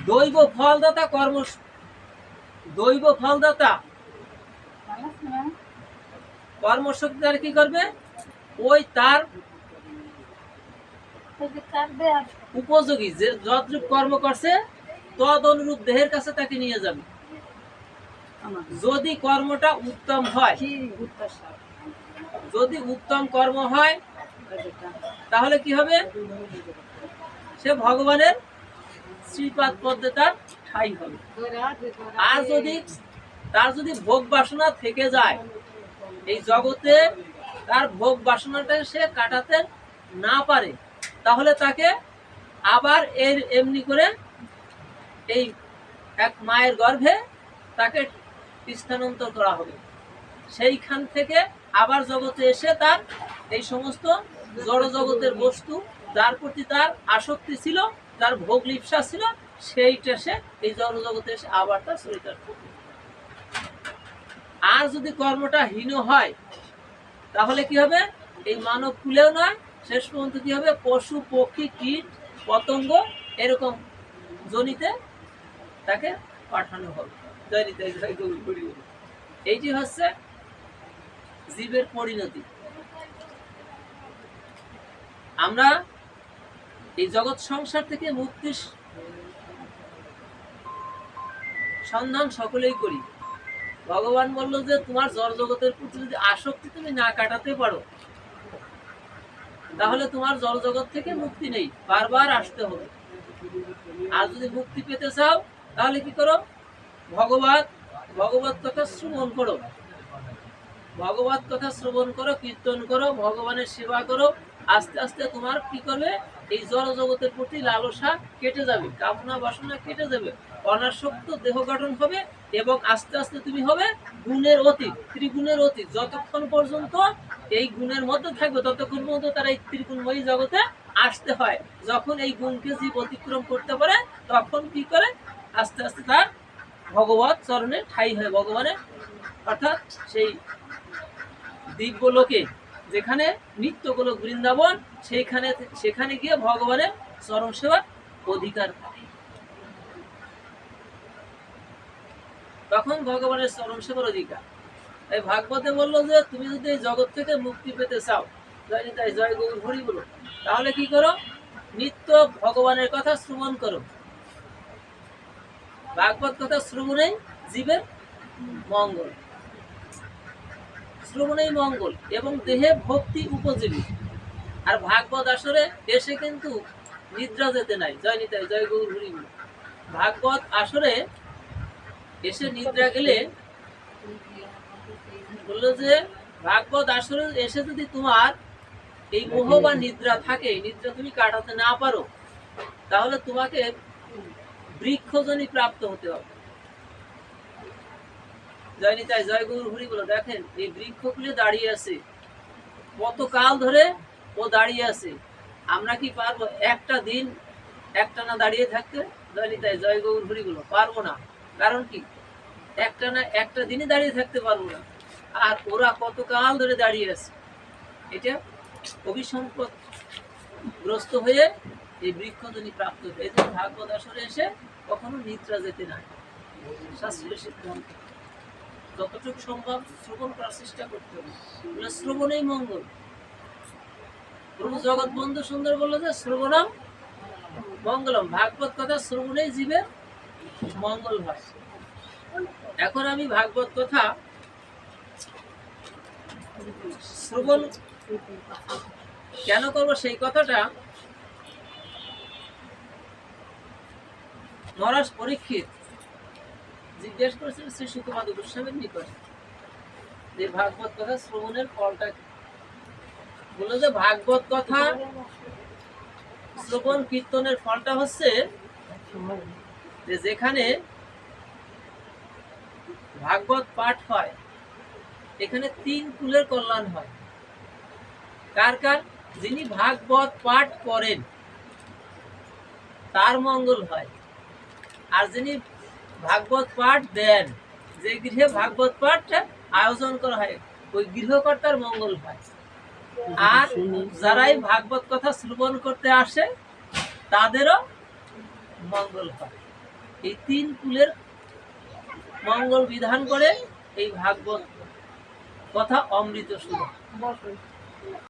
দৈব ফলদাতা দৈব ফলদাতা কর্মশক্তি দ্বারা কি করবে, ওই তার উপযোগী যে যতটুক কর্ম করছে তদ অনুরূপ দেহের কাছে তাকে নিয়ে যাবে। যদি কর্মটা উত্তম হয়, যদি উত্তম কর্ম হয় তাহলে কি হবে, সে ভগবানের শ্রীপাদ পদ্মে তার ঠাঁই হবে। আর যদি তার যদি ভোগ বাসনা থেকে যায় এই জগতে, তার ভোগ বাসনাটা সে কাটাতে না পারে, তাহলে তাকে আবার এমনি করে এই এক মায়ের গর্ভে তাকে স্থানান্তর করা হবে। সেইখান থেকে আবার জগতে এসে তার এই সমস্ত জড় জগতের বস্তু যার প্রতি তার আসক্তি ছিল, তার ভোগ লিপ্সা ছিল, সেইটা সে এই জড় জগতে এসে আবার তার চরিতার্থ করবে। আর যদি কর্মটা হীন হয় তাহলে কি হবে, এই মানব কুলেও নয়, শেষ পর্যন্ত কি হবে, পশু পক্ষী কীট পতঙ্গ এরকম জনিতে তাকে পাঠানো হবে। এইটি হচ্ছে জীবের পরিণতি। আমরা এই জগৎ সংসার থেকে মুক্তির সন্ধান সকলেই করি। ভগবান বলল যে তোমার জড় জগতের প্রতি যদি আসক্তি তুমি না কাটাতে পারো তাহলে তোমার জড় জগৎ থেকে মুক্তি নেই, বারবার আসতে হবে। আর যদি মুক্তি পেতে চাও তাহলে কি করো, ভগবত কথা শ্রবণ করো, ভগবত কথা শ্রবণ করো, কীর্তন করো, ভগবানের সেবা করো। আস্তে আস্তে তোমার কি করবে, এই জড় জগতের প্রতি লালসা কেটে যাবে, কামনা বাসনা কেটে যাবে, অনাসক্ত দেহ গঠন হবে এবং আস্তে আস্তে তুমি হবে গুণের অতীত, ত্রিগুণের অতীত। যতক্ষণ পর্যন্ত এই গুণের মধ্যে থাকবে ততক্ষণ পর্যন্ত তারা এই ত্রিগুণময়ী জগতে আসতে হয়। যখন এই গুণকে জীব অতিক্রম করতে পারে তখন কি করে, আস্তে আস্তে তার ভগবত চরণে ঠাঁই হয়, ভগবানের অর্থাৎ সেই দিব্য লোকে যেখানে নিত্য গোলক বৃন্দাবন, সেখানে গিয়ে ভগবানের চরণ সেবার অধিকার পায়। তখন ভগবানের চরণ সেবার অধিকার। এই ভাগবতে বললো যে তুমি যদি এই জগৎ থেকে মুক্তি পেতে চাও, জয় নিতাই জয় গৌর হরি বলো, তাহলে কি করো, নিত্য ভগবানের কথা শ্রবণ করো। ভাগবত কথা শ্রবণেই জীবের মঙ্গল, শ্রবণেই মঙ্গল এবং দেহে ভক্তি উপযোগী। আর ভাগবত আসরে এসে কিন্তু নিদ্রা যেতে নাই, জয় নিতাই জয় গৌর হরি বলো। ভাগবত আসরে এসে নিদ্রা গেলে বললো যে ভাগবত আসরে এসে যদি তোমার এই মোহ বা নিদ্রা থাকে, নিদ্রা তুমি কাটাতে না পারো, তাহলে তোমাকে বৃক্ষজনী প্রাপ্ত হতে হবে। জয় নিতাই জয় গৌর হরি বলো। দেখেন এই বৃক্ষগুলি দাঁড়িয়ে আছে, কত কাল ধরে ও দাঁড়িয়ে আছে। আমরা কি পারবো একটা দিন একটানা দাঁড়িয়ে থাকতে? জয় নিতাই জয় গৌর হরি বলো, পারবো না। কারণ কি, একটা দিনই দাঁড়িয়ে থাকতে পারবো না। আর ওরা কত কাল ধরে দাঁড়িয়ে আছে, এটা অভিসম্পদ গ্রস্ত হয়ে এই বৃক্ষজনী প্রাপ্ত হয়ে। এই জন্য ভাগবত আসরে এসে কখনো নিদ্রা যেতে নাই, শাস্ত্রীয় সিদ্ধান্ত। যতটুকু সম্ভব শ্রবণ করার চেষ্টা করতে হবে, শ্রবণেই মঙ্গল। প্রভু জগৎ বন্ধু সুন্দর বললো যে শ্রবণম মঙ্গলম, ভাগবত কথা শ্রবণেই জীবের মঙ্গল হয়। এখন আমি ভাগবত কথা শ্রবণ কেন করবো সেই কথাটা মহারাজ পরীক্ষিত জিজ্ঞেস করেছিল শ্রী সুকুমার গোস্বামীর নিকট যে ভাগবত কথা শ্রবণের ফলটা কি। বললো যে ভাগবত কথা শ্রবণ কীর্তনের ফলটা হচ্ছে যে যেখানে ভাগবত পাঠ হয় এখানে 3 কুলের কল্যাণ হয়। কার কার? যিনি ভাগবত পাঠ করেন তার মঙ্গল হয়। আর যিনি ভাগবত পাঠ দেন, যে গৃহে ভাগবত পাঠটা আয়োজন করা হয় ওই গৃহকর্তার মঙ্গল হয়। আর যারাই ভাগবত কথা শ্রবণ করতে আসে তাদেরও মঙ্গল হয়। এই তিন কুলের মঙ্গল বিধান করে এই ভাগবত কথা অমৃত সুধা।